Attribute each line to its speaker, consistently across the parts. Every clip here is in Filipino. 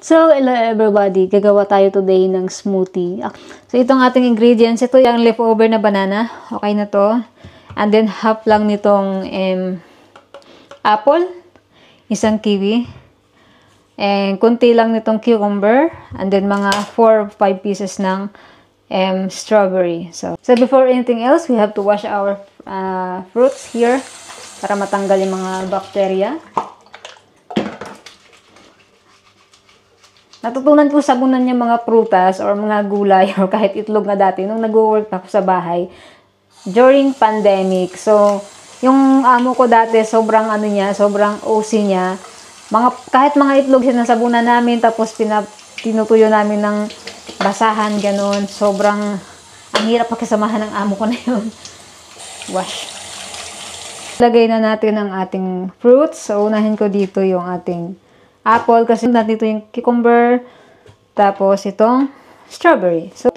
Speaker 1: So, hello everybody. Gagawa tayo today ng smoothie. So, itong ating ingredients. Ito yung leftover na banana. Okay na to. And then, half lang nitong apple. Isang kiwi. And kunti lang nitong cucumber. And then, mga 4 or 5 pieces ng strawberry. So, before anything else, we have to wash our fruits here para matanggal yung mga bacteria. Natutunan ko sabunan yung mga prutas or mga gulay or kahit itlog na dati nung nag-work ako sa bahay during pandemic. So, yung amo ko dati, sobrang sobrang OC niya. Kahit mga itlog sinasabunan namin, tapos tinutuyo namin ng basahan, ganun. Sobrang, ang hirap pakisamahan ng amo ko na yun. Wash. Lagay na natin ang ating fruits. So, unahin ko dito yung ating apple kasi nandito yung cucumber. Tapos itong strawberry. So,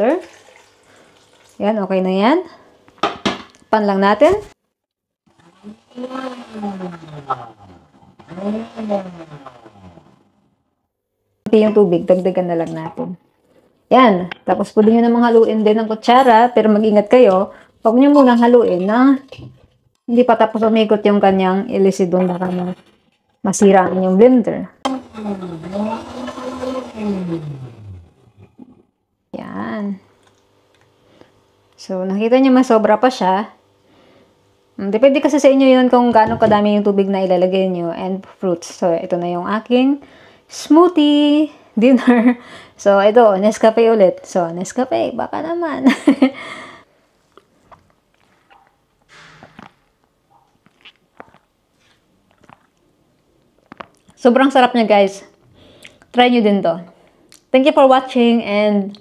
Speaker 1: yan, okay na yan. Pan lang natin. Yung tubig, dagdagan na lang natin. Yan. Tapos pwede nyo namang haluin din ng kutsara, pero mag-ingat kayo. Huwag nyo munang haluin na hindi pa tapos umikot yung kanyang ilisidon na kanyang masira ang inyong blender. Yan. So, nakita nyo masobra pa siya. Depende kasi sa inyo yun kung gaano kadami yung tubig na ilalagay nyo and fruits. So, ito na yung aking smoothie dinner. So, ito, Nescafe ulit. So, Nescafe, baka naman. Sobrang sarap niya, guys. Try nyo din to. Thank you for watching and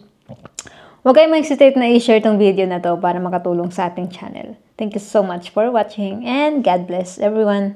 Speaker 1: huwag kayong mag-hesitate na i-share tong video na to para makatulong sa ating channel. Thank you so much for watching and God bless everyone.